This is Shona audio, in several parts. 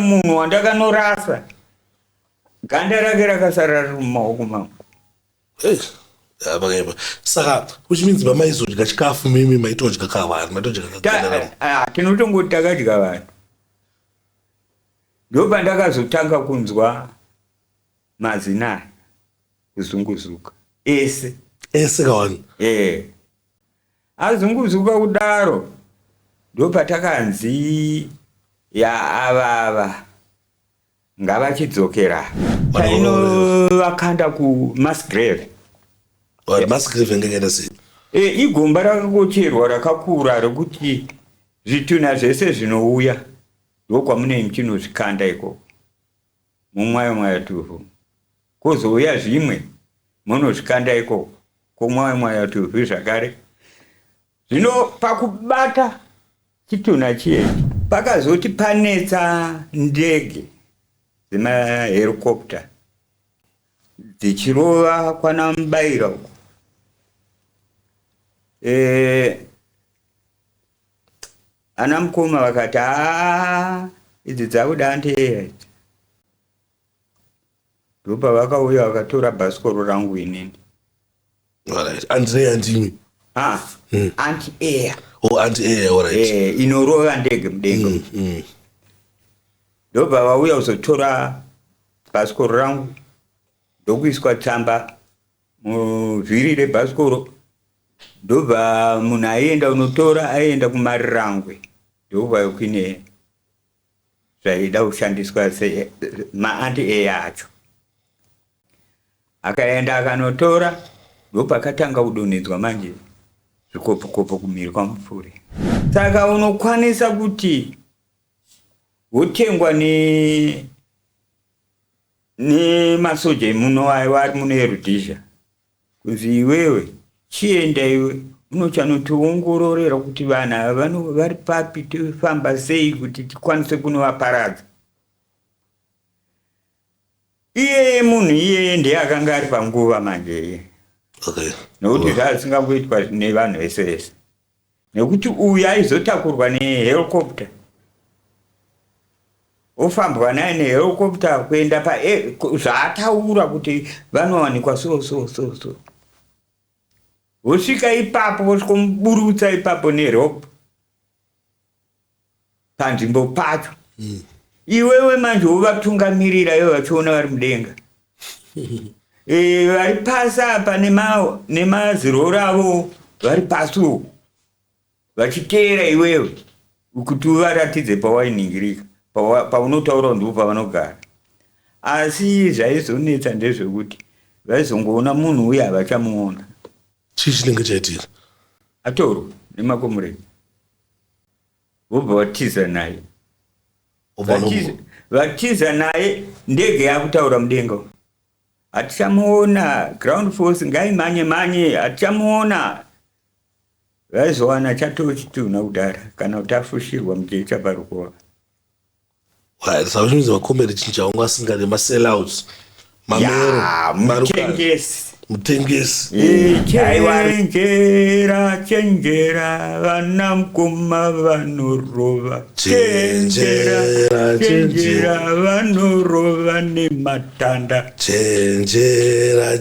munhu wandakanorasa ganda rake rakasara riri mumaoko mangu. Saka which means mamaizodya chikafu mimi maitodya kavanhu maitodya tinotongoti takadya vanhu. Ndopandakazotanga kunzwa mazina kuzunguzuka ese kavanhu. Azunguzuka kudaro ndopatakanzi avava ngavachidzokera paino vakanda kuMasgrave. Masgrave ngengenda sei? Igomba rakakocherwa rakakura rekuti zvituna zvese zvinouya ndokwamune muchinozvikanda ikoko mumwayo tuvu, kwozouya zvimwe munozvikanda ikoko komwayo tuvu zvakare. Zvino pakubata chituna chiyechi pakazoti panetsa ndege dzemahelikopta dzichirova kwana Mubaira uko. Ana mukoma vakati idzi dzakuda ndeya idzi. Ndopa vakauya vakatora bhasikoro rangu inini. Andrea ndimi. Anti-air. Anti-air, alright. Inorova ndege mudenga. Ndopa vauya kuzotora bhasikoro rangu ndokuiswa tsamba muvhiri rebhasikoro. Ndobva munhu aienda unotora aienda kuMarirangwe ndobva kune zvaida kushandiswa maanti-air acho. Akaenda akanotora ndopakatanga kudonhedzwa manje zvikopo kumhiri kwamupfuri. Saka unokwanisa kuti wotengwa nemasoja muno vari muno Rhodesia kunzi iwewe chienda iwe unochanotongororera kuti vanhu vari papi tofamba sei kuti tikwanise kunovaparadza. Iye munhu iyeye ndiye akanga ari panguva manje iye. Nokuti zvazingangoitwa nevanhu vese vese. Nekuti uyu aizotakurwa nehelikopta ofambwa naye nehelikopta kuenda zvaataura kuti vanowanikwa so. Vosvika ipapo vosvikomuburutsa ipapo neropa panzvimbo pacho. Iwewe manje wovatungamirira ivo vachiona vari mudenga. Vari pasi apa nemaziroro avo vari pasi vachiteera iwewe kuti uvaratidze pawainingirika paunotaura ndipo pavanogara. Asi zvaizonetsa ndezvekuti vaizongoona munhu uya havachamuona. Chii chinenge chaitika? Atorwa nemakomuredi vobva vatiza naye ndege yakutaura mudenga. Hatichamuona, ground force ngaimanye hatichamuona. Vaizowana chatoo chituna kudara kana kuti afushirwa mujecha parukova. Saka zvimwe makomeri chinhu asingade masellouts mamero mutengesi chenjera vana mukoma vanorova chenjera vanorova nematanda chenjera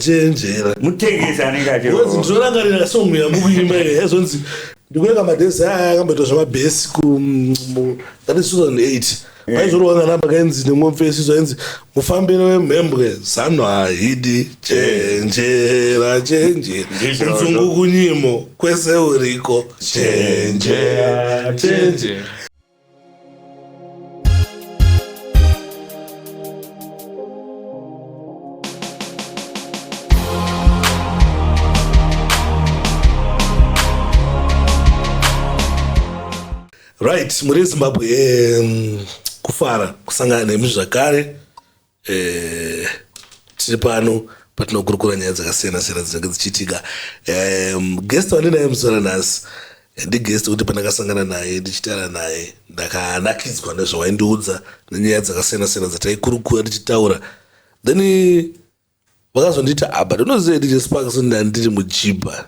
mutengesi anenge achionzi ndinorangarira songo yamukuimba yazonzi ndikuneka madhezi aya akamboitwa zvamabhesi that is 2008 vaizorova namba kainzi nemwopfesi zvainzi mufambiro wemhembwe zanwa hidi chenjera muzungu kunyimo kwese uriko chenjera. Right, muri Zimbabwe kufara kusangana nemi zvakare tiri pano patinokurukura nyaya dzakasiyana siyana dzinenge dzichiitika. Guest wandinaye muzora nhasi ndigest kuti pandakasangana naye ndichitaura naye ndakanakidzwa nezvawaindiudza nenyaya dzakasiyana siyana dzataikurukura tichitaura, then vakazonditi but unoziva DJ Sparks ndandiri muchipa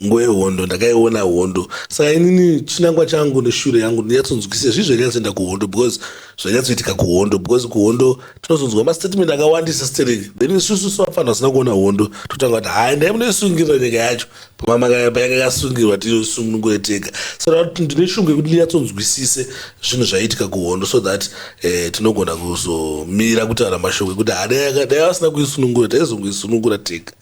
nguva yehondo, ndakaiona hondo, saka inini chinangwa changu neshure yangu ndiyatsonzwikisa zvizvo ndakazoenda kuhondo because zvanyatsoitika kuhondo, because kuhondo tinozonzwa mastatement akawandisa stereki, then isusu savafanira vasina kuona hondo totanga kuti hai ndai munoisungirira nyika yacho payanga yakasungirwa tisunungure tega. Saka ndine shungu yekuti ndinyatsonzwisise zvinhu zvaiitika kuhondo so that tinogona kuzomira kutaura mashoko ekuti dai vasina kuisunungura taizongoisunungura tega.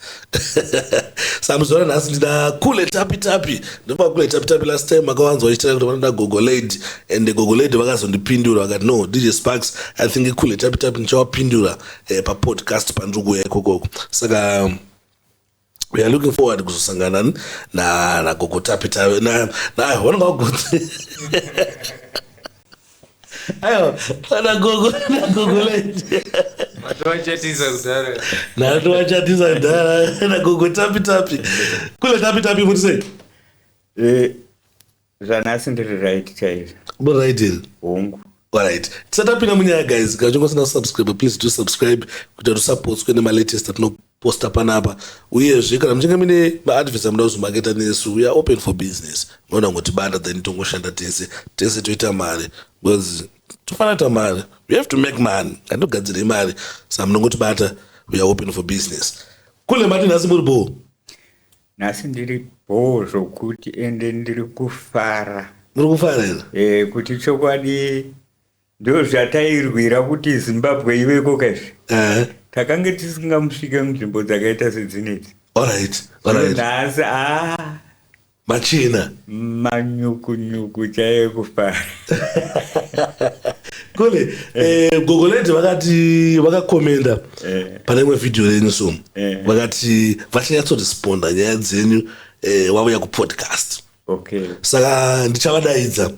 Saka muzuva nhasi ndina Kule Tapi Tapi. Ndopa Kule Tapi Tapi last time makawanzwa vachitaura kuti vanoda Gogo Lady, and Gogo Lady vakazondipindura vakati no DJ Sparks I think Kule Tapi Tapi ndichawapindura papodcast pandiri kuuya ikokoko. Saka we are looking forward kuzosangana na Gogo Tapi Tapi na wanga wagodzi ayo na Gogo Lady natowachatisa kudhara na Gogo Tapi Tapi. Kule Tapi Tapi kuti sei zvanhasi ndiri right chaizvo right here hongu. Alright, tisatapinda munyaya guys, kana uchinge usina subscribe please do subscribe kuti usapotswe nemalatest atinoposta panapa. Uyezve kana muchinge mine maadvisa muda kuzomaketa nesu, we are open for business. Munoda kungotibata then tongoshanda tese toita mari, because tofanira kuita mari, we have to make money, handogadzire mari, saka munongotibata, we are open for business. Kule mati nhasi muri bho? Nhasi ndiri bho zvokuti ende ndiri kufara. Muri kufara here? Kuti chokwadi ndo zvatairwira kuti Zimbabwe iveko kazvi. Takange tisingamusvike munzvimbo dzakaita sedzinedzi. Alright. Nhasi machina manyukunyuku chaiye kufara. Kule Gogo Lady vakakomenda pane imwe vhidhiyo yenyu so vakati vachanyatsoresponda nyaya dzenyu wauya kupodcast. Okay. Saka ndichavadaidza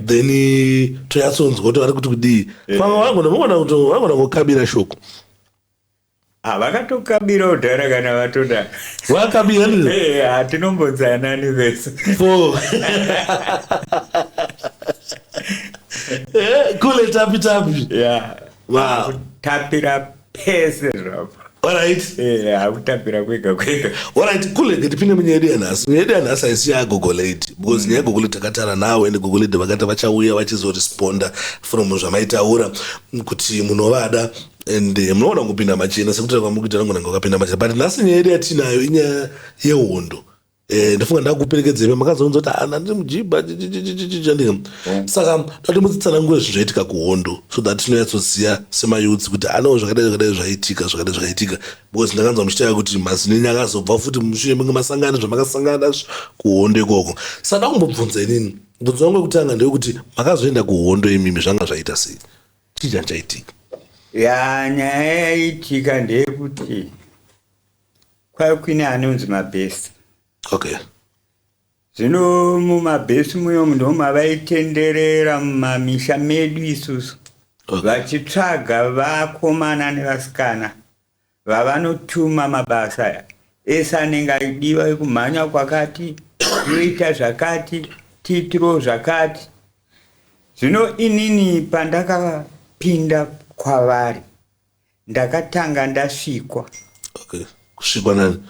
then tonyatsonzwa kuti vari kuti kudii. Vangona kukabira shoko. Vakatokabira udhara kana vatoda. Vakabira ndii? Hatinombodzanani vese. Kule Tapi Tapi. Wow. Tapira pese zvapo. Alright. Hakutapira kwega. Alright, Kule ngitipinde munyaya yanhasi. Munyaya yanhasi haisi yaGogo Lady, because nyaya Gogo Lady takataura nawo ende Gogo Lady vakati vachauya vachizoresponda from zvamaitaura kuti munovada and munoona kupinda machena sekuti kwamukita nangona ukapinda machena, but nhasi nyaya yedu yatinayo inyaya yehondo. Ndafunga ndakuperekedzei makazounza kuti ana ndiri mujibha chandinga. Saka ndati mudzitsanangure zvinhu zvaitika kuhondo so that tinonyatsoziva semayuths kuti anawo zvakadai zvakaitika, because ndakanzwa muchitaura kuti mazineni akazobva futi mushure munge masangano zvamakasangana kuhondo ikoko. Saka ndakumbobvunza inini, mubvunzo wangu wekutanga ndewekuti makazoenda kuhondo imimi zvanga zvaita sei? Chii chaitika? Nyaya yaitika ndeyekuti kwai kuine anonzi mabhesi. Okay. Zvino mumabhesi muyo ndo mavaitenderera mumamisha medu isusu. Vachitsvaga vakomana nevasikana vavanotuma mabasa ese anenge aidiwa ekumhanya kwakati, toita zvakati, titiro zvakati. Zvino inini pandakapinda kwavari ndakatanga ndasvikwa. Okay. Kusvikwa nani?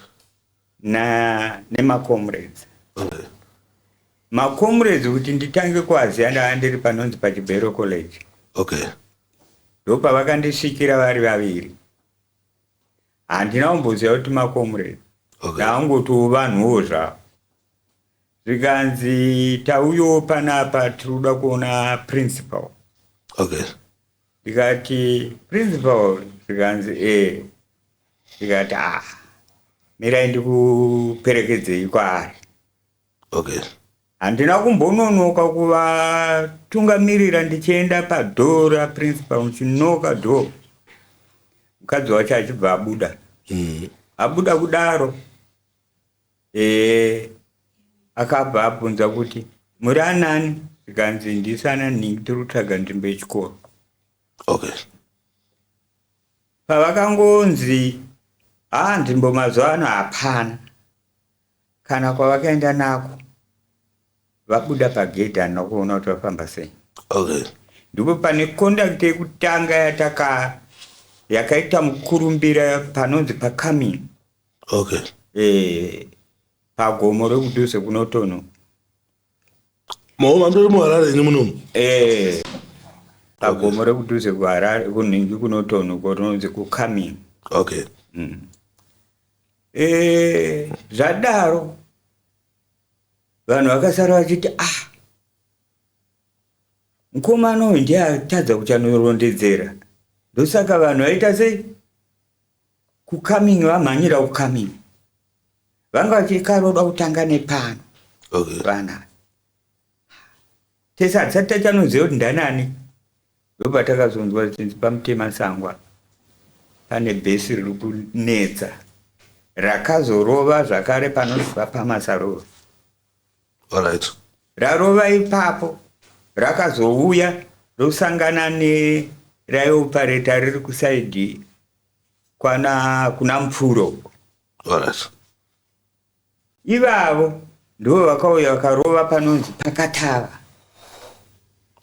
Nemakomrades. Okay. Makomrades kuti nditange kuaziya ndanga ndiri panonzi paChibhero College. Okay. Ndopa vakandisvikira vari vaviri. Handina kumboziva kuti makomrades. Okay. Ndangoti vanhuwo zvavo. Zvikanzi tauyawo panapa tiroda kuona principal. Okay. Ndikati principal, zvikanzi ndikati mirai ndikuperekedzei kwaari. Okay. Handina kumbononoka kuvatungamirira ndichienda padhoo principal muchinoka dhoo. Mukadzi wacho achibva abuda. Abuda kudaro. Akabva abvunza kuti muri anani? Zvikanzi ndisi Ananingi, tiri kutsvaga nzvimbo yechikoro. Okay. Pavakangonzi nzvimbo mazuva ano hapana, kana kwavakaenda nako vabuda pagedhi handina kuona kuti vafamba sei. Okay. Ndipo pane conduct yekutanga yakaita mukurumbira panonzi paComing. Okay. Pagomo rekudhuze kunotono. Maoma ndori muHarare ine munomu? pagomo rekudhuze kuHarare kunhingi kunotonhuka kunonzi kuComing. Okay. Zvadaro vanhu vakasara vachiti mukomana uyu ndiye atadza kuchanorondedzera. Ndosaka vanhu vaita sei kuComing vamhanyira kuComing. Vanga vachikaroda kutanga nepano. Vana tese hatisati tachanoziva kuti ndanani. Ndopatakazonzwa kuti paMutema Sangwa pane bhesi riri kunetsa rakazorova zvakare panozwa paMasarova. Alright. Rarova ipapo rakazouya rosangana neraioperator riri kusaidhi kuna Mupfuro. Alright. Ivavo ndo vakauya vakarova panonzi paKatava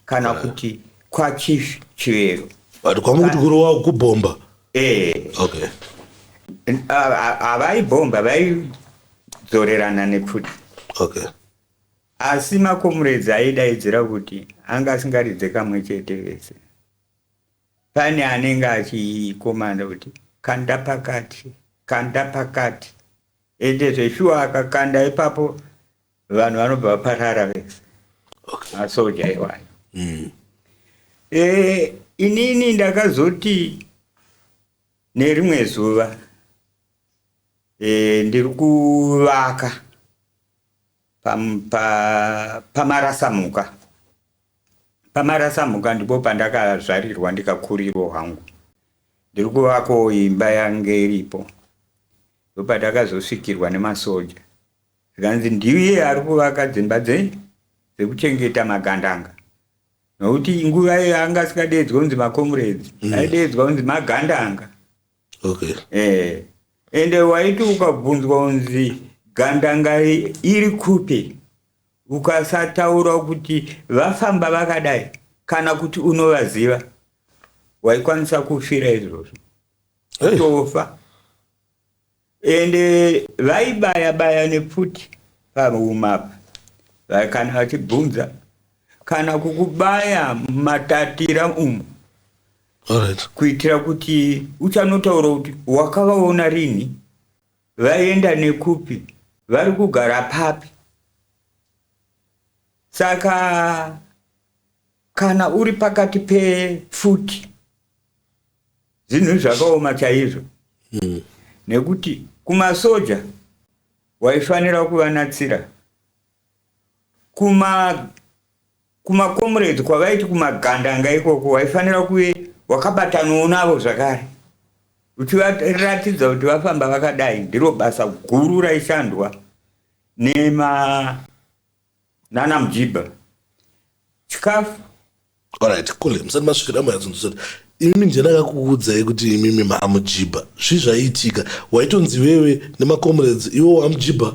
kana kuti kwaChief Chivero. But kwamuti kurova kubomba. Okay. Avaibomba vaizorerana nepfuti. Okay. Asi makomureds aidaidzira kuti anga asingaridze kamwe chete vese. Pane anenge achikomanda kuti kanda pakati. Ende zveshuwa akakanda ipapo vanhu vanobva vaparara vese. Okay. Masoja iwayo. Inini ndakazoti nerimwe zuva ndiri kuvaka pamarasamuka ndipo pandakazvarirwa ndikakurirwa hangu. Ndiri kuvakawo imba yange iripo. Ndopandakazosvikirwa nemasoja. Zvikanzi ndiye ari kuvaka dzimba dzekuchengeta magandanga. Nokuti nguva iyo anga asingadeedzwa kunzi makomureds, aideedzwa kunzi magandanga. Okay. Ende waiti ukabvunzwa kunzi gandanga iri kupi, ukasataura kuti vafamba vakadai kana kuti unovaziva, waikwanisa kufira izvozvo. Tofa. Ende vaibaya nepfuti pamumapa. Kana vachibvunza kana kukubaya matatira umu. Alright. Kuitira kuti uchanotaura kuti wakavaona rini, vaenda nekupi, vari kugara papi. Saka kana uri pakati pepfuti zvinhu zvakaoma chaizvo. Nekuti kumasoja waifanira kuvanatsira. Kumakomureds kwavaiti kumagandanga ikoko waifanira kuve wakabatanawo navo zvakare. Uchivaratidza kuti vafamba vakadai. Ndiro basa guru raishandwa nana Mujibha. Chikafu. Alright, kule musati masvikira mayadzondosati imimi ndinakakuudzai kuti imimi maMujibha zvaitika waitonzi wewe nemakomureds iwo waMujibha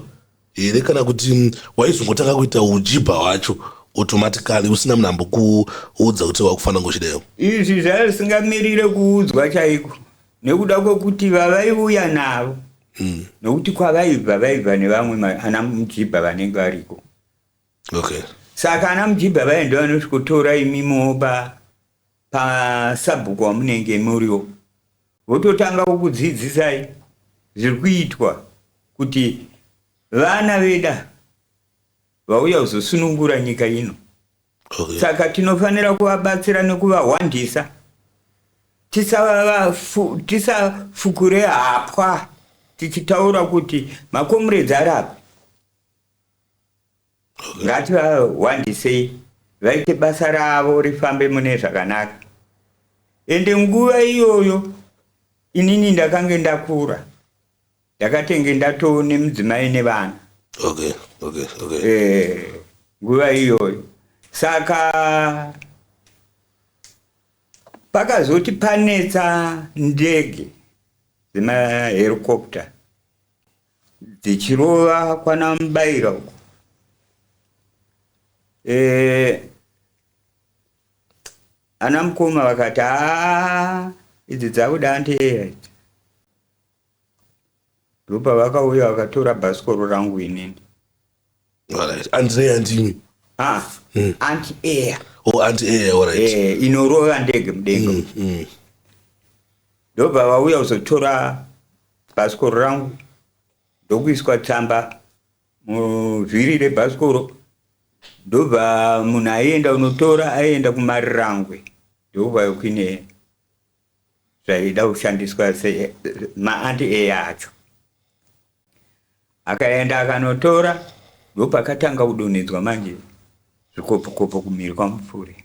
here kana kuti waizongotanga kuita ujibha wacho automatically usina munambo kuudza kuti wakufanira ngochideyo? Izvi zvaisingamirire kuudzwa chaiko nekuda kwekuti vavaiuya navo. Nokuti vaibva nevamwe ana Mujibha vanenge variko. Okay. Saka ana Mujibha vaenda vanosvikotora imimo pasabhuku wamunenge muriwo. Vototanga kukudzidzisai zviri kuitwa kuti vana veda vauya kuzosunungura nyika ino. Okay. Saka tinofanira kuvabatsira nekuvahwandisa. Tisafukure hapwa tichitaura kuti makomureds arapi. Ngativahwandisei vaite basa ravo rifambe mune zvakanaka. Ende nguva iyoyo inini ndakange ndakura. Ndakatenge ndatone mudzimai nevana. Okay. Nguva iyoyo. Saka pakazoti panetsa ndege dzemahelicopter dzichirova kwana Mubaira uko. Ana mukoma vakati idzi dzakuda ndeya idzi. Ndopa vakauya vakatora bhasikoro rangu inini. Alright. Andrea ndimi. Anti-air. Oh, anti-air, all right. Inorova ndege mudenga. Ndobva vauya kuzotora bhasikoro rangu ndokuiswa tsamba muvhiri rebhasikoro. Ndobva munhu aienda unotora aienda kuMarirangwe. Ndobva kune zvaida kushandiswa maanti-air acho. Akaenda akanotora, ndopakatanga kudonhedzwa manje zvikopo-kopo kumhiri kwaMupfuri.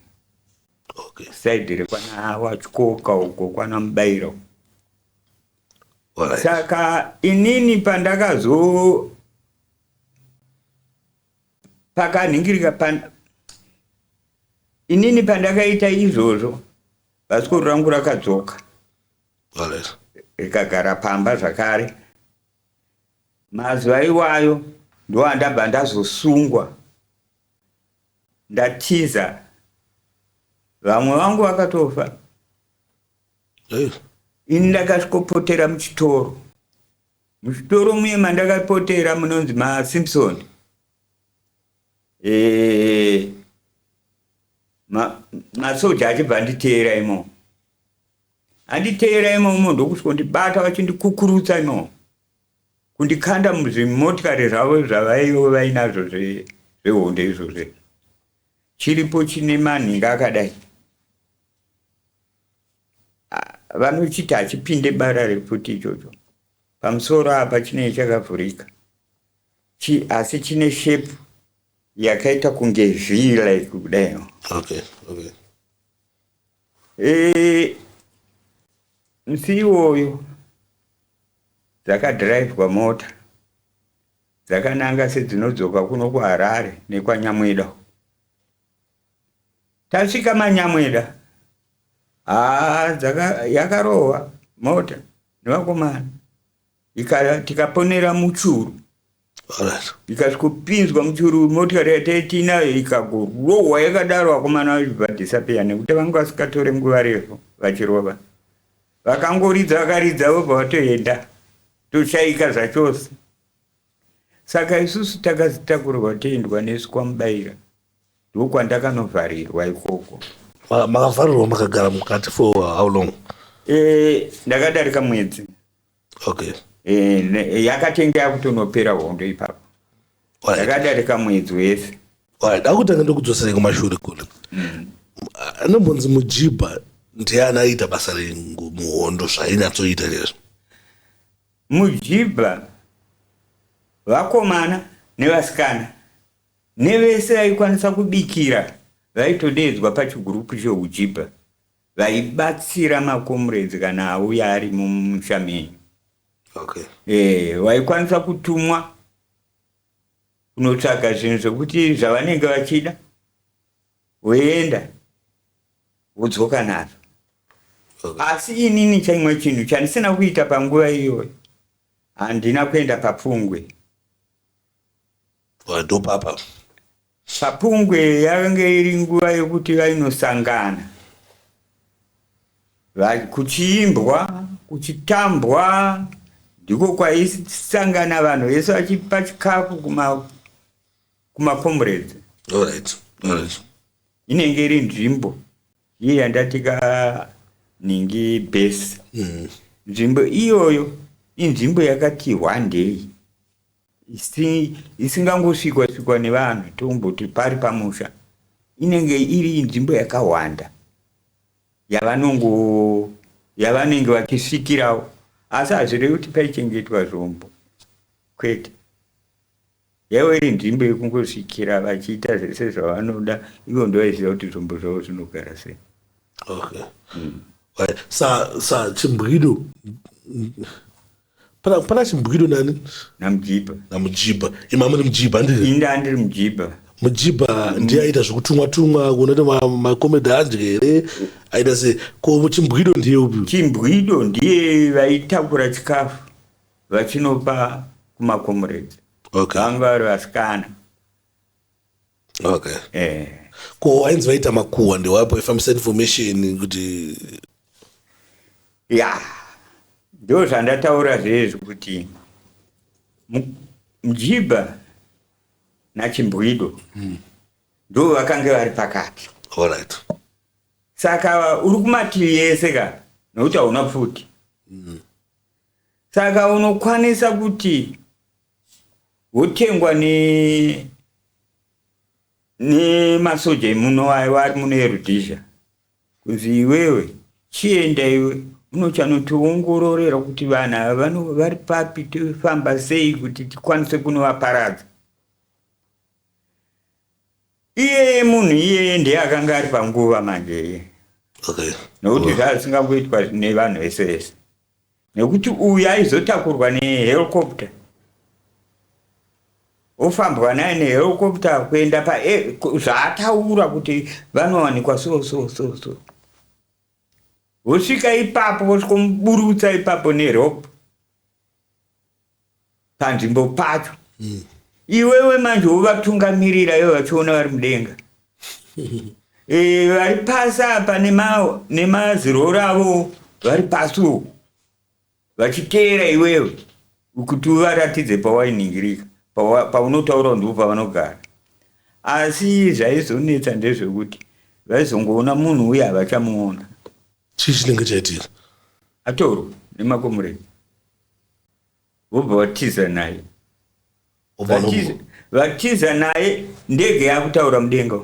Okay. Saidhi rekwana Wachikoka uko kwana Mubaira. Alright. Saka inini pandakazo pakanhingirika inini pandakaita izvozvo bhasikoro rangu rakadzoka. Alright. Rikagara pamba zvakare. Mazuva iwayo ndowandabva ndazosungwa ndatiza. Vamwe vangu vakatofa. Ini ndakasvikopotera muchitoro. Muchitoro muye mandakapotera munonzi maSimpson. Masoja achibva anditeera imo. Anditeera imo ndokusvikondibata vachindikukurutsa imo. Kundikanda muzvimotikari zvavo zvavaivo vainazvo zvehonde izvozvo. Chiripo chine manhinga akadai. Vanochiti hachipinde bara refuti ichocho. Pamusoro apa chinenge chakavhurika. Asi chine shepu yakaita kunge vhila kudai. Okay. Musi iwoyo dzakadhiraivhwa mota. Dzakananga sedzinodzoka kuno kuHarare nekwaNyamweda. Tasvika maNyamweda. Yakarohwa mota nevakomana. Tikaponera muchuru. Alright. Ikasvikopinzwa muchuru, motikari yataiti inayo ikakurohwa yakadaro. Vakomana vachibva disappear nekuti vanga vasikatore nguva refu vachirova. Vakangoridza vakaridza vobva vatoenda. Toshayika zvachose. Saka isusu takazitakurwa toendwa nesu kwaMubaira. Ndokwandakanovharirwa ikoko. Makavharirwa makagara mukati for how long? Ndakadarika mwedzi. Okay. Yakatenge yakutonopera hondo ipapo. Ndakadarika mwedzi wese. Dakutanga ndokudzoserei kumashure kule. Anombonzi Mujibha ndiye anaita basa rengu muhondo zvainatsoita lezvo. Mujibha vakomana nevasikana nevese vaikwanisa kubikira vaitodedzwa pachigurupu cheUjibha. Vaibatsira makomrades kana auya ari mumusha menyu. Okay. Vaikwanisa kutumwa kunotsvaga zvinhu zvokuti zvavanenge vachida. Woenda wodzoka nazvo. Okay. Asi inini chaimwe chinhu chandisina kuita panguva iyoyo. Handina kuenda paPfungwe. Ndopapa. paPfungwe yakanga iri nguva yokuti vainosangana. Kuchiimbwa, kuchitambwa, ndiko kwaisangana vanhu vese vachipa chikafu kumakomrades. Alright. Inenge iri nzvimbo iye yandatika ningi base. Nzvimbo iyoyo inzvimbo yakati wandei. Isingangosvikwa nevanhu tomboti pari pamusha. Inenge iri nzvimbo yakawanda yavanenge vachisvikirawo. Asi hazvirevi kuti paichengetwa zvombo. Kwete. Yaiva iri nzvimbo yekungosvikira vachiita zvese zvavanoda. Ivo ndovaziva kuti zvombo zvavo zvinogara sei. Okay. Sa Chimbwido. Pana Chimbwido nani? Namujibha. Imama ni Mujibha ndiri? Inda ndiri Mujibha. Mujibha ndiye aita zvokutumwa kunoti makomedi andyere aita se ko Chimbwido ndiye upi? Chimbwido ndiye vaitakura chikafu vachinopa kumakomrades. Okay. Vanga vari vasikana. Okay. Ko wainzi vaita makuhwa ndewapo ifambisa information kuti ndo zvandataura zvezvo kuti Mujibha naChimbwido ndo vakanga vari pakati. Alright. Saka uri kumativi yese ka nokuti hauna pfuti. Saka unokwanisa kuti wotengwa nemasoja emuno vari muno eRhodesia kunzi iwewe chienda iwe unochanotiongororera kuti vanhu ava vari papi tofamba sei kuti tikwanise kunovaparadza. Iye munhu iyeye ndiye akanga ari panguva manje. Okay. Nokuti zvazisingangoitwa nevanhu vese vese. Nekuti uyu aizotakurwa nehelicopter. Ofambwa naye nehelicopter kuenda zvaataura kuti vanowanikwa so. Vosvika ipapo vosvikomuburutsa ipapo nerope panzvimbo pacho. Iwewe manje wovatungamirira ivo vachiona vari mudenga. Vari pasi apa nemaziroro avo vari pasi uko vachiteera iwewe kuti uvaratidze pawainingira paunotaura ndipo pavanogara. Asi zvaizonetsa ndezvekuti vaizongoona munhu uyu havachamuona. Chii chinenge chaitika? Atorwa nemakomuredi vobva vatiza naye. Vatiza naye ndege yakutaura mudenga.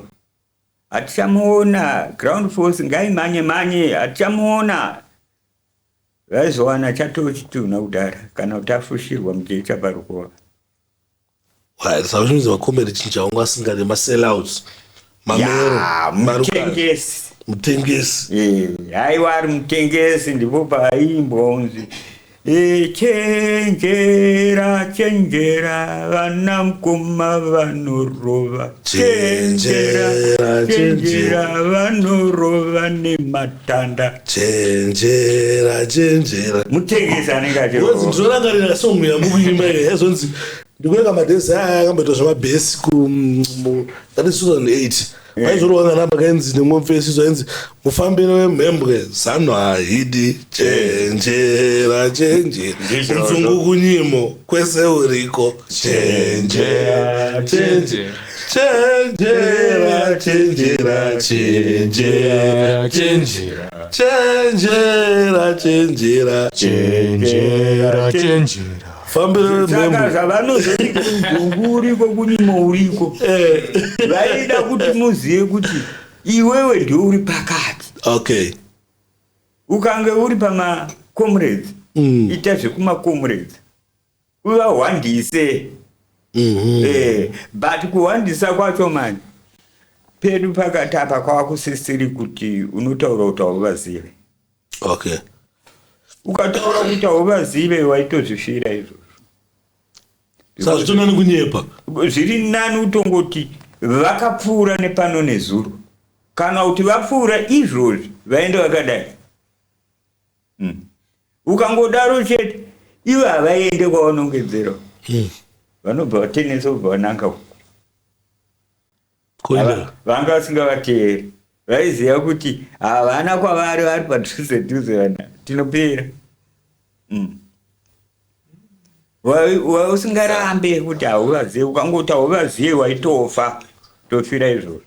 Hatichamuona, ground force ngaimanye hatichamuona. Vaizowana chatochituna kudara kana kuti afushirwa mujecha parukova. Saka zvinozi makomuredi chinhu chaunga asingade masellouts. Mutengesi. Haiwa ari mutengesi ndipo paimbwa unzi chenjera vana mukoma vanorova. Chenjera vanorova nematanda. Chenjera. Mutengesi anenge achirova. Ndinorangarira songo yamukuimba yazonzi ndikueka madhesi akamboitwa zvamabhesi that is 2008. Vaizorova namba kainzi nemwopfesiso ainzi mufambi wemhembwe zano hahidi. Chenjera muzungu kunyimo kwese uriko. Chenjera. Saka zvavanozoti muzungu uriko kunyimo uriko. Vaida kuti muzive kuti iwewe ndio uri pakati. Okay. Ukange uri pamakomureds ita zvekumakomureds uvahwandise. But kuhwandisa kwacho manje pedu pakati apa kwavakusisiri kuti unotaura kuti hauvazive. Okay. Ukataura kuti hauvazive waitozvifira izvozvo. Saka zvitonani kunyepa. Zviri nani utongoti vakapfuura nepano nezuro. Kana kuti vapfuura izvozvi vaenda vakadai. Ukangodaro chete ivo havaende kwavanongedzera. Vanobva vatenesa kubva vananga uko. Vanga vasingavateeri. Vaiziva kuti havana kwavari vari padhuze vana tinopera. Usingarambe kuti hauvazive. Ukangoti hauvazive waitofa tofira izvozvo.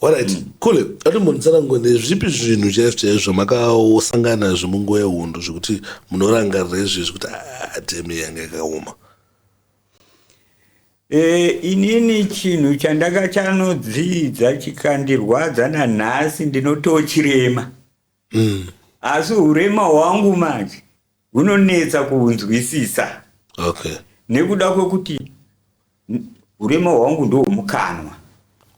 Alright. Kule atimbonditsanangura ndezvipi zvinhu chaizvo makasangana nazvo munguva yehondo zvekuti munorangarira izvi zvekuti temi yange yakaoma? Inini chinhu chandakachanodzidza chikandirwadza nanhasi ndinotochirema. Asi urema hwangu manje hunonetsa kuhunzwisisa. Okay. Nekuda kwekuti urema hwangu ndohwomukanwa.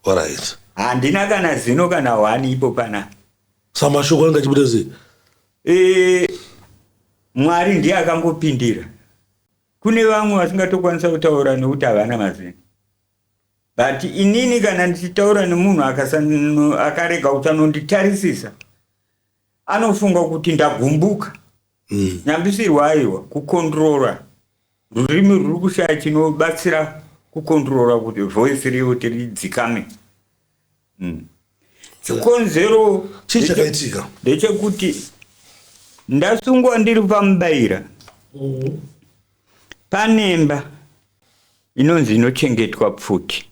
Alright. Handina kana zino kana wani ipo pana. Samashoko anga chibuda sei? Mwari ndiye akangopindira. Kune vamwe vasingatokwanisa kutaura nekuti havana mazino. But inini kana ndichitaura nemunhu akarega kuti anonditarisisa, anofunga kuti ndagumbuka. Nyambisirwa aiwa kukontrora. Rurimi ruri kushaya chinobatsira kukontrora kuti voice riyo kuti ridzikame. Chikonzero chichakaitika ndechekuti ndasungwa ndiri pamubaira. Panemba inonzi inochengetwa pfuti.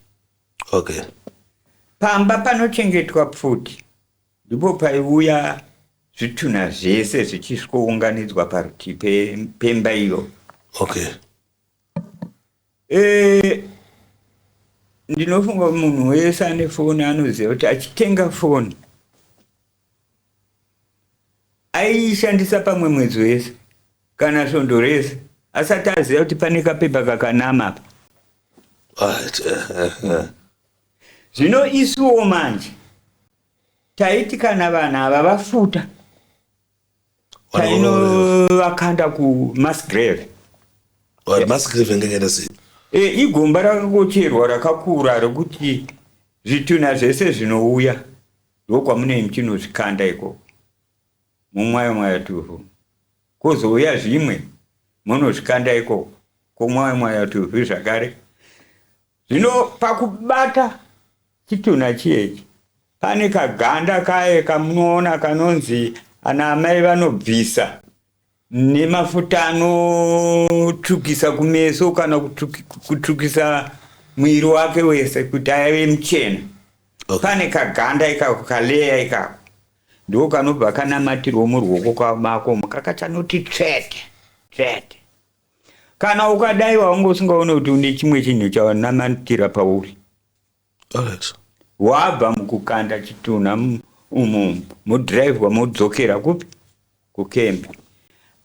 Okay. Pamba panochengetwa pfuti ndipo paiuya zvituna zvese zvichisvounganidzwa parutivi pemba iyo. Okay. Ndinofunga munhu wese ane foni anoziva kuti achitenga foni aishandisa pamwe mwedzi wese kana svondo rese asati aziva kuti pane kapepa kakanama apa. Zvino isuwo manje taiti kana vanhu ava vafuta tainovakanda kuMasgrave. Masgrave ngeke sei? Igomba rakangocherwa rakakura rekuti zvituna zvese zvinouya ndokwamune muchinozvikanda ikoko mumwayo tuvhu, kwozouya zvimwe munozvikanda ikoko komwayo tuvhu zvakare. Zvino pakubata chituna chiyechi pane kaganda kaye kamunoona kanonzi ana amai vanobvisa nemafuta anotsvukisa kumeso kana kutsvukisa mwiri wake wese kuti ave muchena. Okay. Pane kaganda ikako kaleya ikako ndo kanobva kanamatirwa muruoko mako kakachanoti tsvete. Kana ukadaiwa ungosingaona kuti une chimwe chinhu chawanamatira pauri. Alright. Wabva mukukanda chituna mudhiraivhwa mudzokera kupi kukempi.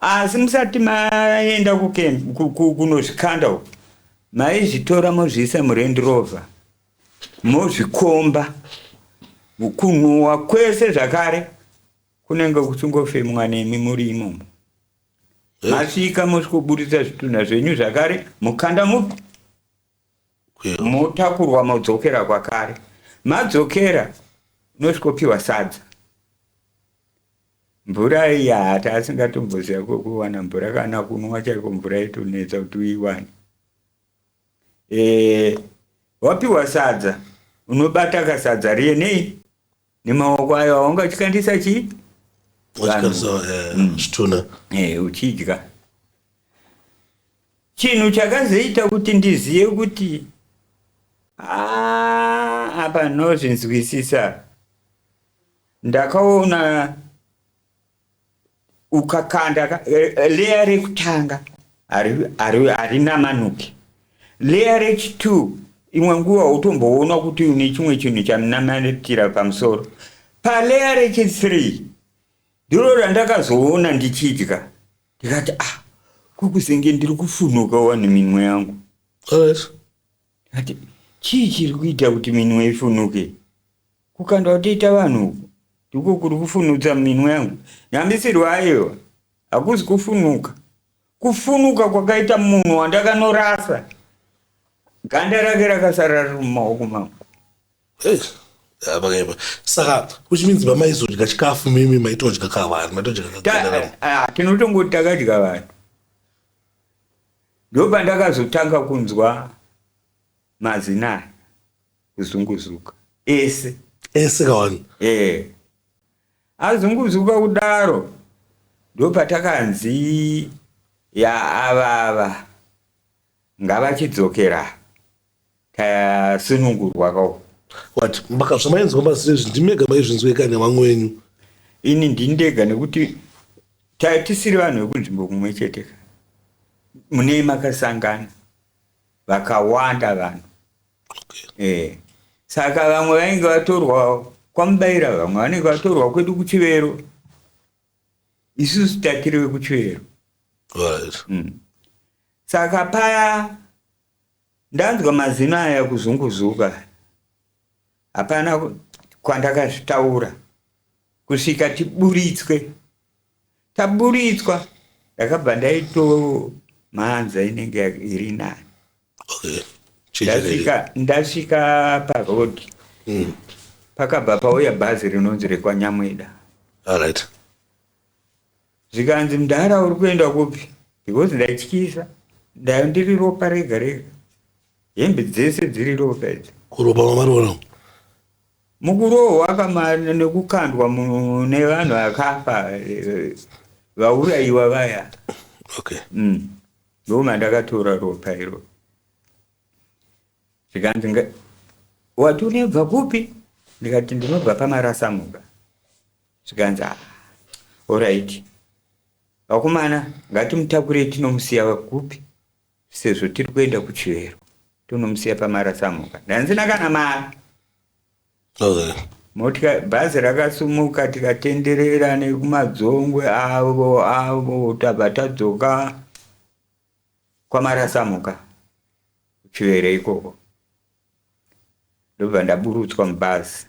Asi musati maenda kukempi kunozvikanda uko maizvitora mozviisa muRand Rover mozvikomba kunhuwa kwese zvakare kunenge kuchingofemwa nemi muri imomo. Masvika mosvikoburitsa zvituna zvenyu zvakare mukanda mupi motakurwa modzokera kwakare. Madzokera nosvikopiwa sadza. Mvura iyi hata asingatomboziva kuwana mvura kana kunwa chaiko mvura itonetsa kuti uiwane. Wapiwa sadza unobata kasadza rienei nemaoko ayo aungachikandisa chii zvituna uchidya. Chinhu chakazoita kuti ndizive kuti apa nozvinzwisisa, ndakaona ukakanda leya rekutanga harina manuke, leya rechi2 imwe nguva utomboona kuti une chimwe chinhu chamunamatira pamusoro. Paleya rechi3 ndiro randakazoona ndichidya ndikati kukuzenge ndiri kufunuka wani minwe yangu. Alright. Ati chii chiri kuita kuti minwe ifunuke? Kukanda watoita vanhu ndiko kuri kufunudza minwe yangu. Nyambisirwa ayo hakuzi kufunuka. Kufunuka kwakaita munhu wandakanorasa ganda rake rakasara riri mumaoko mangu. Saka which means bamaizodya chikafu mimi maitodya kavanhu tinotongoti takadya vanhu. Ndopandakazotanga kunzwa mazina kuzunguzuka ese kawanhu. Azunguzuka kudaro ndopatakanzi ava ngavachidzokera tasunungurwa kawo. What zvamainzwa mazizvezvi ndimega maizvinzweka nevamwe wenyu? Ini ndindega nekuti tisiri vanhu vekunzvimbo kumwe chete, mune makasangana vakawanda vanhu. Saka vamwe vainge vatorwa kwaMubaira, vamwe vanenge vatorwa kwedu kuChivero, isusu tatiri vekuChivero. Saka paya ndanzwa mazina aya kuzunguzuka hapana kwandakazvitaura kusvika tiburitswe. Taburitswa ndakabva ndaito mhanza inenge iri nani. Ndasvika parodhi pakabva pauya bhazi rinonzi rekwaNyamweda. Alright. Zvikanzi Mudhara uri kuenda kupi? Because ndaityisa, ndayo ndiri ropa rega rega, hembe dzese dziri ropa idzi. Kuropa mamarona mukurohwa nekukandwa nevanhu vakafa vaurayiwa vaya. Ndomandakatora ropa iro. Zvikanzi wati unebva kupi? ndikati ndinobva paMarasamuka. Zvikanzi alright, vakomana ngatimutakure tinomusiya kupi, sezvo tiri kuenda kuChivero tonomusiya paMarasamuka. Ndanzina kana mari. Motika bhazi rakasumuka, tikatenderera nekumadzongwe avo tabva tadzoka kwaMarasamuka kuChivero ikoko. Ndobva ndaburutswa mubhazi.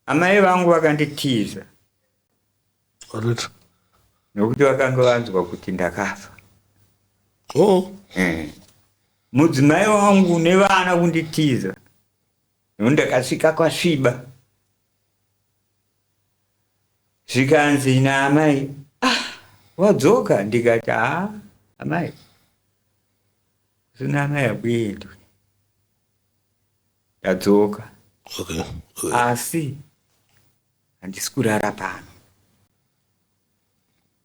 Amai vangu vakanditiza nokuti vakanga vanzwa kuti ndakafa. Mudzimai wangu nevana kunditiza ndakasvika kwasviba. Zvikanzi naamai, wadzoka? Ndikati amai, zina amai akuyedu, ndadzoka. Asi handisi kurara pano.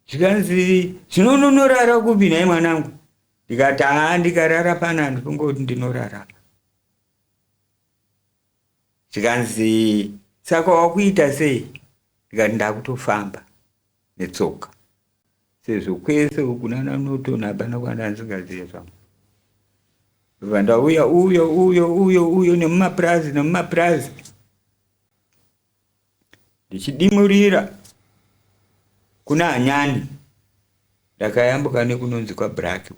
Zvikanzi zvinonorara kupi nai mwanangu? Ndikati ndikarara pano handingoti ndinorara. Zvikanzi saka wakuita sei? Ndikati ndakutofamba netsoka, sezvo kwese kunana Noto napana kwandanzingaziva zvangu. Ndauya uyo nemumapurazi ndichidimurira kuna Anyani. Ndakayambuka nekunonzi kwaBlack.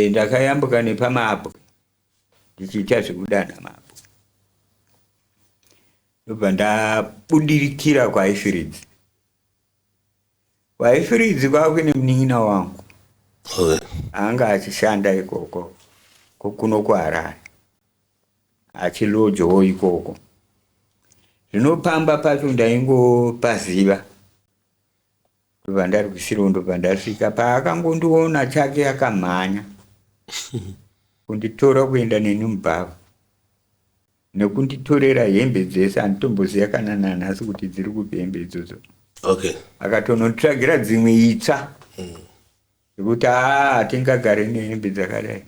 Ndakayambuka nepamabwe ndichiita zvekudana mabwe. Ndobva ndabudirikira kwaIfiridzi. kwaIfiridzi kwakune munin'ina wangu anga achishanda ikoko kuno kuHarare, achilojowo ikoko. Zvinopamba pacho ndaingopaziva. Ndobva ndari kuShiro, ndobva ndasvika paakangondiona chake akamhanya kunditora kuenda neni mubhava nekunditorera hembe dzese. Handitomboziva kana nanhasi kuti dziri kupi hembe idzodzo. Akatonotitsvagira dzimwe itsva zvokuti hatingagare nehembe dzakadai.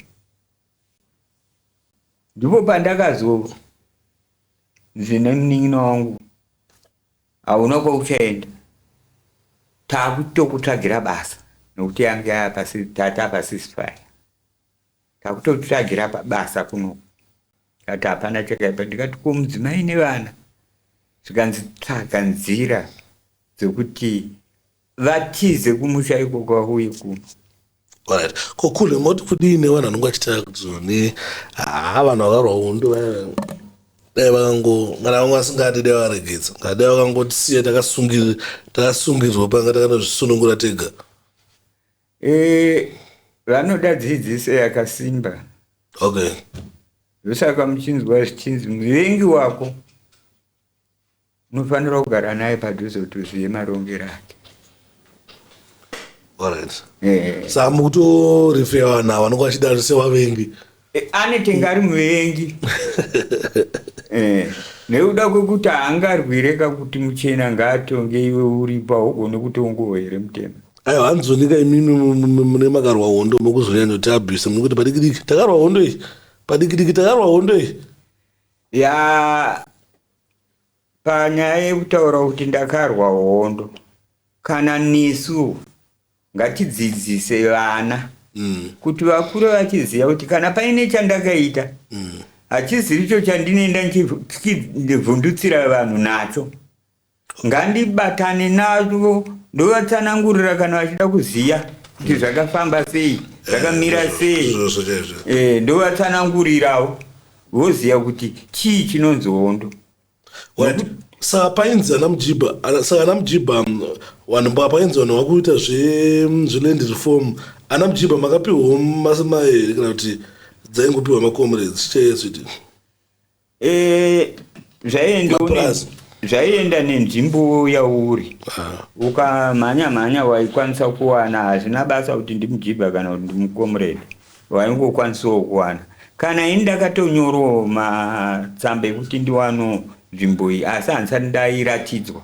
Ndipo pandakazova zvine munin'ina wangu, hauna kwauchaenda, taakutokutsvagira basa nokuti yange tata pasisifaya, taakutotsvagira basa kuno. Kati hapana chakaipa. Ndikati ko mudzimai nevana? Zvikanzi tsvaga nzira dzekuti vatize kumusha ikoko vauye kuno. Kokule moti kudini vanhu vanonga vachitaura kuti vanhu vakarwa hondo dai vakango kana vamwe vasingati dai varegedza kana dai vakangotisiya takasungirirwa panga takanozvisunungura tega. Vanoda dzidziso yakasimba. Ndosaka muchinzwa zvichinzi muvengi wako unofanira kugara naye padhuze kuti uzive marongero ake. Saka mukutorefera vanhu ava vanonga vachidaro sevavengi. Anetenge ari muvengi. Nekuda kwekuti haangarwireka kuti muchena ngaatonge iwe uripo haugone kutongowo here mutema. Aiwa, handizonika imimi mune makarwa hondo mukuzonyanya kuti abvise munokuti padikidiki takarwa hondo iyi, padikidiki takarwa hondo iyi. Panyaya yekutaura kuti ndakarwa hondo, kana nesu ngatidzidzise vana kuti vakure vachiziva kuti kana paine chandakaita hachizi icho chandinoenda ndichivhundutsira vanhu nacho, ngandibatane nazvo ndovatsanangurira kana vachida kuziva kuti zvakafamba sei, zvakamira sei, ndovatsanangurirawo voziva kuti chii chinonzi hondo. Saka painzi anamujibha, saka anamujibha vanhu painzi vanhu vakuita zveland reform, anamujibha makapiwa masemai kana kuti dzaingopiwa macomrades chichaiyesviti zvaienda nenzvimbo yauri. Ukamhanya waikwanisa kuwana, hazvina basa kuti ndimujibha kana kuti ndimucomrade, waingokwanisawo kuwana. Kana ini ndakatonyorawo matsamba ekuti ndiwano nzvimbo iyi, asi handisati ndairatidzwa.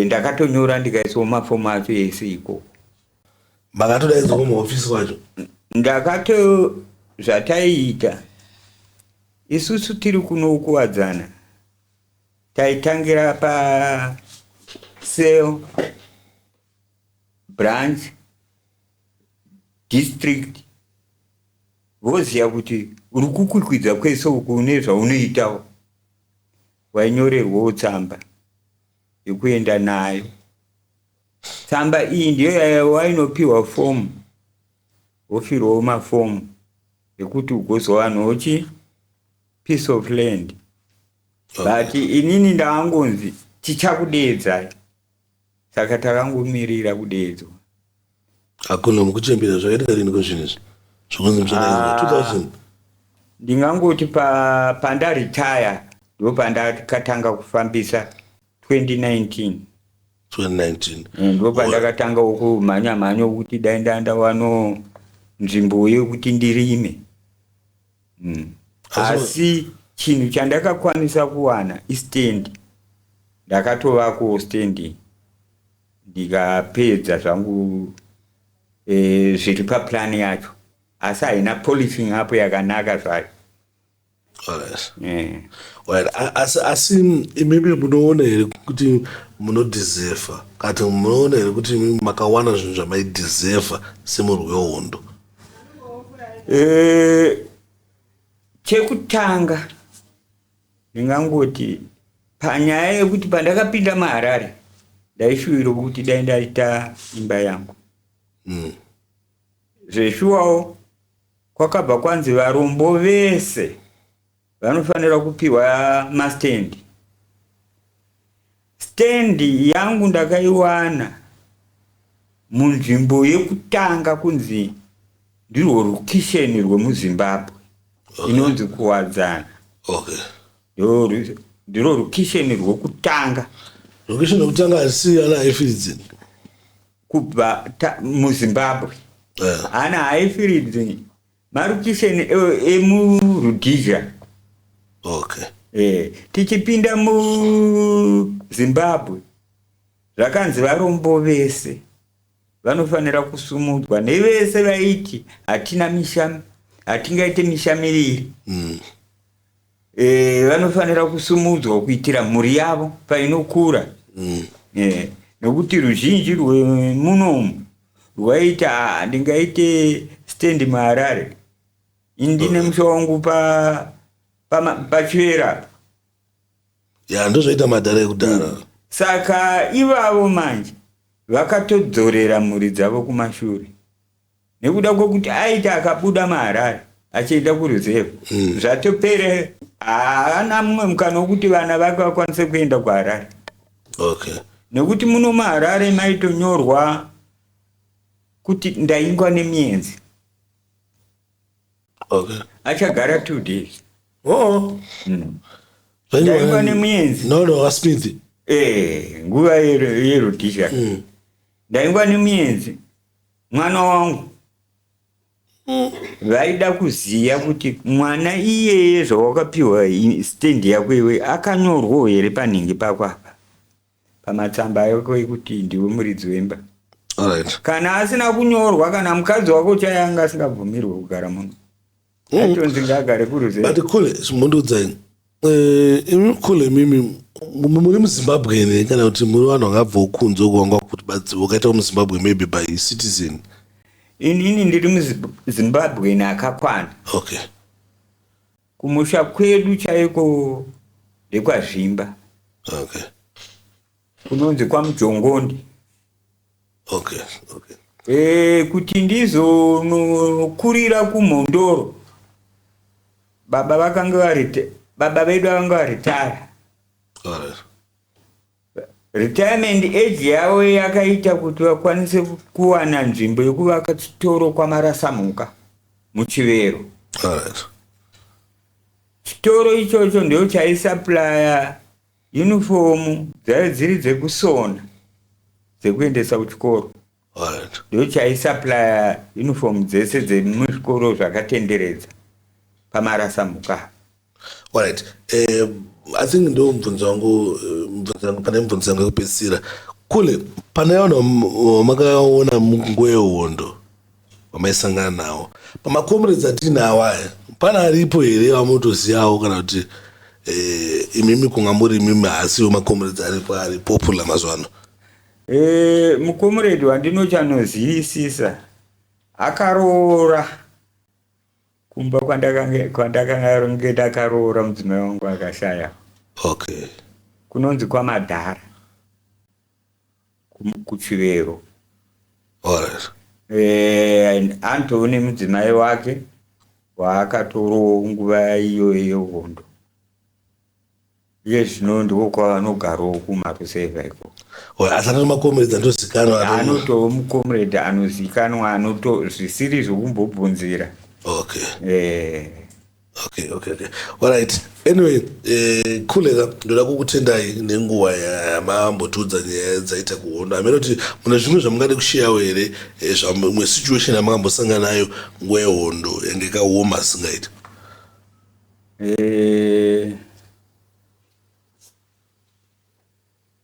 Ndakatonyora ndikaisawo mafomu acho ese ikoko. makatodaidzwa kumahofisi kwacho. Ndakato zvataita isusu tiri kunokuwadzana taitangira pa cell branch district voziya kuti uri kukwikwidza kwese uku une zvaunoitawo wainyorerwawo tsamba yekuenda nayo. Tsamba iyi ndiyo wainopiwa fomu wofirwawo mafomu ekuti ugozowanawo piece of land. But inini ndaangonzi tichakudeedzai, saka takangomirira kudeedzwa. Hakuna mukuchembera zvakaita rini kwezvinezvi zvokunzi mushanda 2000. Ndingangoti pandaritaya ndo pandakatanga kufambisa 2019 ndo pandakatanga kumhanya kuti dai ndandawano nzvimbo yekuti ndirime. Asi chinhu chandakakwanisa kuwana istendi. Ndakatovako stendi ndikapedza zvangu zviri paplani yacho, asi haina polishing apo yakanaka zvayo. Asi imimi munoona here kuti munodhizefa kati munoona here kuti makawana zvinhu zvamaidhizefa semurwi wehondo? Chekutanga ndingangoti panyaya yekuti pandakapinda muHarare ndaishuwira kuti dai ndaita imba yangu. Zveshuwawo kwakabva kwanzi varombo vese vanofanira kupiwa mastendi. Stendi yangu ndakaiwana munzvimbo yekutanga kunzi ndirwo rukisheni rwemuZimbabwe inonzi Kuwadzana. Ndiro rukisheni rwokutanga. Rukisheni rwokutanga asi ana Aifirids kubva muZimbabwe. Ana Aifirids marukisheni emuRhodesia. Tichipinda muZimbabwe zvakanzi varombo vese vanofanira kusumudzwa nevese vaiti hatina misha, hatingaite misha miviri. Vanofanira kusumudzwa kuitira mhuri yavo painokura. Nokuti ruzhinji rwemunomu rwaita ndingaite stendi muHarare indine musha wangu pachivera. Ndozvaita madhara ekudhara. Saka ivavo manje vakatodzorera mhuri dzavo kumashure nekuda kwokuti aita akabuda muHarare achienda kuruzevha zvatopere haana mumwe mukana wekuti vana vake vakwanise kuenda kuHarare. Nekuti muno muHarare maitonyorwa kuti ndaingwa nemienzi. Achagara 2 days. Ndaingwa nemienzi. Smith. Nguva yeRhodesia. Ndaingwa nemienzi. Mwana wangu vaida kuziya kuti mwana iyeye zvawakapiwa stendi yako iwe akanyorwawo here panhingi pako apa pamatsamba yako ekuti ndiwe muridzi wemba. Kana asina kunyorwa, kana mukadzi wako chayanga asingabvumirwe kugara muno aitonzi ngagare kuruzevha. But Kule mundudzai Kule mimi muri muZimbabwe ere kana kuti muri vanhu vangabva kunze kuwanga kuti badziwa kaita muZimbabwe maybe by citizen? Inini ndiri muZimbabwe akakwana. Kumusha kwedu chaiko ndekwazvimba. Kunonzi kwaMujongondi. Kuti ndizonokurira kuMhondoro baba vedu vakanga varitaya. Retirement age yavo yakaita kuti vakwanise kuwana nzvimbo yekuvaka chitoro kwaMarasamuka muChivero. Chitoro ichocho ndio chaisapplya uniform dziri dzekusona dzekuendesa kuchikoro. Ndio chaisapplya uniform dzese dzemuzvikoro zvakatenderedza paMarasamuka. I think ndo mubvunzo wangu pane mubvunzo wangu yekupedzisira kule pane vanhu makaona munguva yehondo vamaisangana nawo pamakomrades atinawo aya pana aripo here vamotozivawo kana kuti imimi kunga muri imimi hasiwo makomrades aripo ari popular mazuva ano? Mukomrade wandinochanozivisisa akaroora kumba kwandakanga ndakaroora mudzimai wangu akashaya. Okay. Kunonzi kwaMadhara kuChivero. Alright. Antoni mudzimai wake waakatorowo nguva iyo yehondo. Iye zvino ndiko kwavanogarawo kuMarusevha iko. Asati makomrades anozikanwa. Anotowo mukomrade anozikanwa zvisiri zvokumbobvunzira. Okay. Okay. Alright. Anyway, Khuleka ndoda kukutendai nenguva yamambotudza nyaya dzaita kuhondo. Amene kuti mune zvimwe zvamungade kushiyawo here zvamwe situation yamangambosangana nayo nguva yehondo yange ikaoma singaita?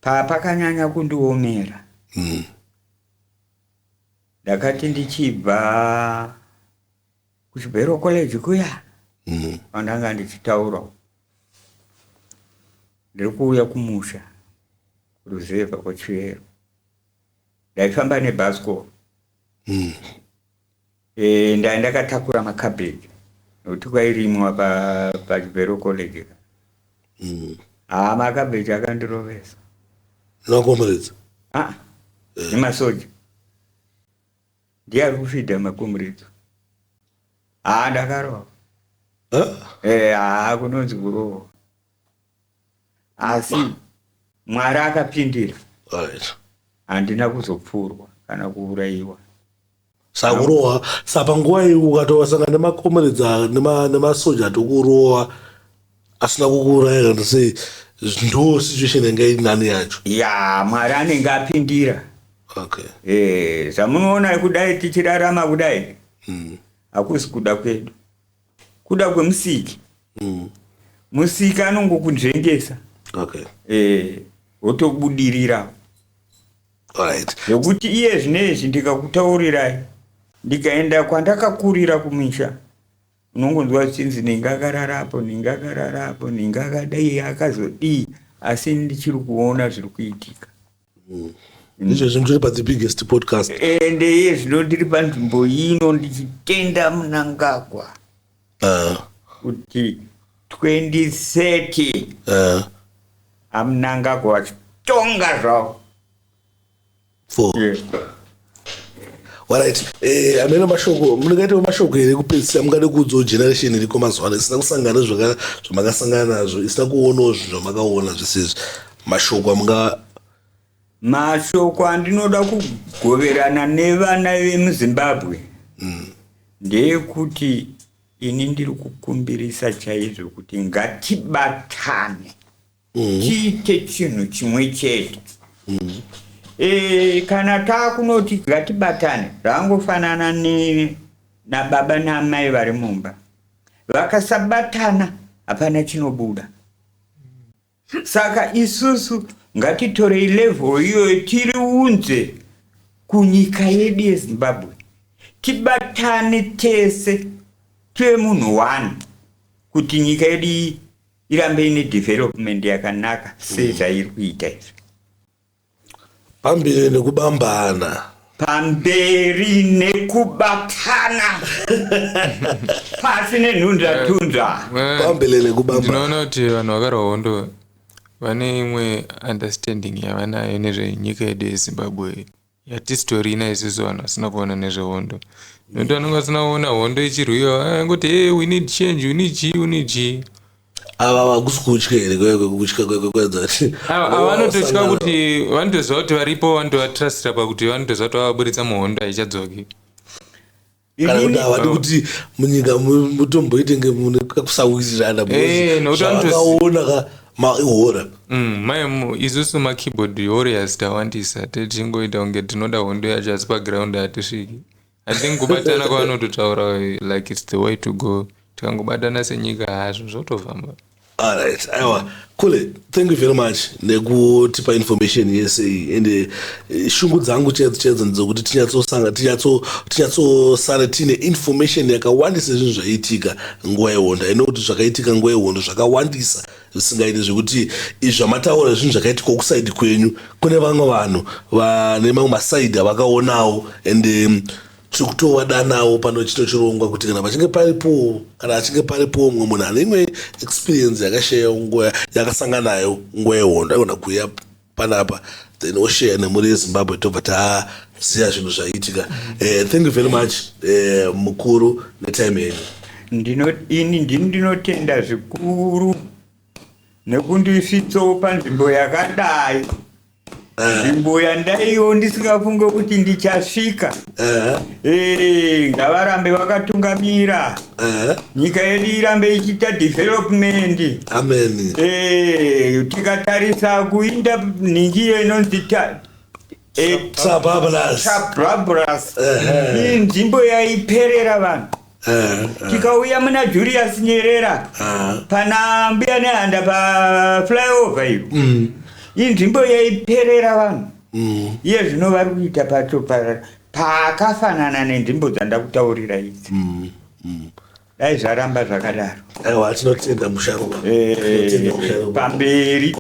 Pakanyanya kundiomera. Ndakati ndichibva kuChivero college kuya pandanga ndichitaura ndiri kuuya kumusha kuruzevha kwaChivero, ndaifamba nebhasikoro. Ndakatakura makabheji nokuti kwairimwa paChivero college. Makabheji akandirovesa. Makomrades? Nemasoja. Ndiari kufidha makomrades. Ndakarova. Kunonzi kurova. Asi Mwari akapindira. Handina kuzopfurwa kana kuurayiwa. Sakurowa sapanguva iyi ukatowasangana nemakomrades nemasoja atokurowa asina kukuuraya kana sei ndo situation yanga iri nani yacho? Mwari anenge apindira. Okay. Zvamunoona kudai tichirarama kudai hakusi kuda kwedu, kuda kwemusiki. Musiki anongokunzvengesa. Okay. Wotobudirira. Alright. Nokuti iye zvinezvi ndikakutaurirai ndikaenda kwandakakurira kumisha unongonzwa chinzi ningakararapo ningakadai akazodii, asi ndichiri kuona zviri kuitika. Izvezvi ndiri pa the biggest podcast. Ende zvino ndiri panzvimbo ino ndichitenda Mnangagwa kuti 2030 aMnangagwa achitonga zvawo. Alright. Amene mashoko mungaita mashoko here kupedzisa mungade kuudzawo generation iriko mazuva ano isina kusangana zvamakasangana nazvo, isina kuonawo zvamakaona zvisizvi. Mashoko andinoda kugoverana nevana vemuZimbabwe ndeyekuti ini ndiri kukumbirisa chaizvo kuti ngatibatane tiite chinhu chimwe chete. Kana taakunoti ngatibatane zvangofanana nababa namai vari mumba. Vakasabatana hapana chinobuda. Saka isusu ngatitorei level iyoyo tiriunze kunyika yedu yeZimbabwe. Tibatane tese tive munhu one kuti nyika yedu irambe ine development yakanaka sezvairi kuita izvi. Pamberi nekubambana. Pamberi nekubatana. Pasi nenhunzva-tunzva. Pamberi nekubambana. Ndinoona kuti vanhu vakarwa hondo vane imwe understanding yavanayo nezvenyika yedu yeZimbabwe yati story ina isusu vanhu vasina kuona nezvehondo. Nokuti vanenge vasina kuona hondo ichirwiwa ngoti we need change, we need G. Ava vakusi kutya here kutya kwedzati. Vanototya kuti vanotoziva kuti varipo vanotovatrustira pakuti vanotoziva kuti vavaburitsa muhondo haichadzoki. Kana kuti havadi kuti munyika mutomboite kusauwirirana. Nokuti vanotoona maihora. Isusu makeyboard warriors tawandisa tichingoita kunge tinoda hondo yacho asi paground hatisviki. I think kubatana kwavanototaura like it's the way to go. Tikangobatana senyika hazvo zvotofamba. All right, aiwa Kule, thank you very much nekutipa information yese ende shungu dzangu chedzo ndzokuti tinyatsosara tine information yakawandisa zvinhu zvaitika nguva yehondo. I know kuti zvakaitika nguva yehondo zvakawandisa zvisingaiti zvekuti izvi zvamataura zvinhu zvakaitika kusaidi kwenyu kune vamwe vanhu vane mamwe masaidi avakaonawo ende tikutovadanawo pano chirongwa kuti kana pachinge paripo mumwe munhu ane imwe experience yakashaya nguva yakasangana nayo nguva yehondo aigona kuuya panapa then oshare nemuri yezimbabwe tobva taziva zvinhu zvaiitika. Thank you very much mukuru netime yenyu. Ini ndinotenda zvikuru nekundisvitsawo panzvimbo yakadai, nzvimbo yandaiwo ndisingafunge kuti ndichasvika. Ngavarambe vakatungamira, nyika yedu irambe ichiita development. Amen. Tikatarisa kuinda ningi inonzi Trababras, nzvimbo yaiperera vanhu. Tikauya muna Julius Nyerere pana mbuya nehanda paflyover iyo, inzvimbo yaiperera vanhu. Iye zvino vari kuita pakafanana nenzvimbo dzandakutaurira idzi. Dai zvaramba zvakadaro. Aiwa, tinotenda musharuka. Pamberi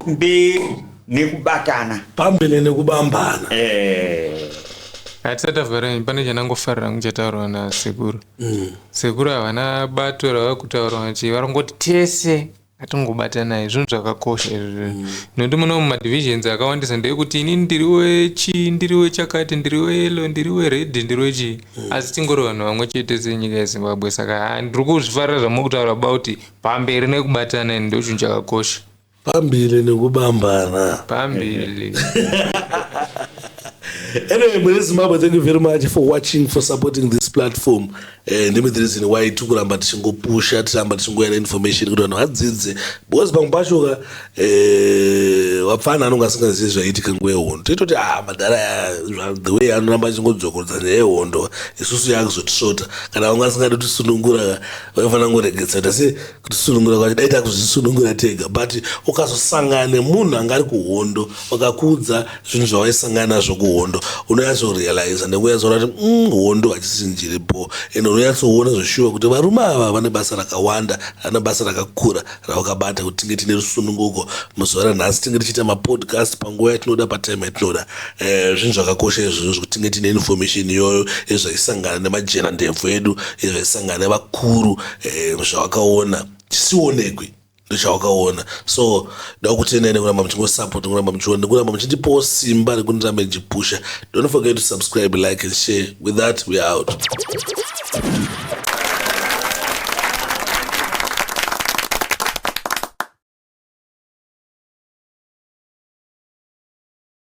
nekubatana. Pamberi nekubambana. Hatisati tabvara pane chanangofarira kuchataurwa nasekuru. Sekuru havana bato ravakutaura vachi varongoti tese atingobatanai, zvinhu zvakakosha izvozvo. Nokuti muno mumadivisions akawandisa ndeyekuti ini ndiriwe chi, ndiriwe chakati, ndiriwe yellow, ndiriwe red, ndiriwe chi, asi tingori vanhu vamwe chete senyika yeZimbabwe. Saka ndiri kuzvifarira zvamukutaura about pamberi nekubatana ndo chinhu chakakosha. Pamberi nekubambana. Pamberi. Anyway, Mune Zimbabwe, thank you very much for watching, for supporting this platform. Ndimi the reason why tikuramba tichingopusha, tiramba tichingoyera information kuti vanhu vadzidze, because pamwe pacho wapfana anonga asingazivi zvaiitika nguva yehondo. Toitoti madhara the way anoramba achingodzokorodza nyaya yehondo isusu yakuzotisvota. Kana vamwe asingadi kutisunungura vaifanira kungoregedza kuti asi kutisunungura kwacho dai takuzvisunungura tega, but ukazosangana nemunhu anga ari kuhondo wakakudza zvinhu zvawaisangana nazvo kuhondo, unoyatsorealize nekunyatsoona kuti hondo hachisi njiripo, ende unoyatsoona zvoshuwa kuti varume ava vane basa rakawanda, vane basa rakakura ravakabata kuti tinge tine rusununguko muzuva ranhasi, tinge tichiita mapodcast panguva yatinoda, patime yatinoda. Zvinhu zvakakosha izvozvo kuti tinge tine information iyoyo yezvaisangana nemajena ndebvu edu, yezvaisangana nevakuru, zvawakaona chisionekwe ndochavakaona. So ndakutendai nekuramba muchingosupport, kuramba muchiona, kuramba muchindipawo simba rekundiramba ndichipusha. Don't forget to subscribe, like and share. With that, we are out.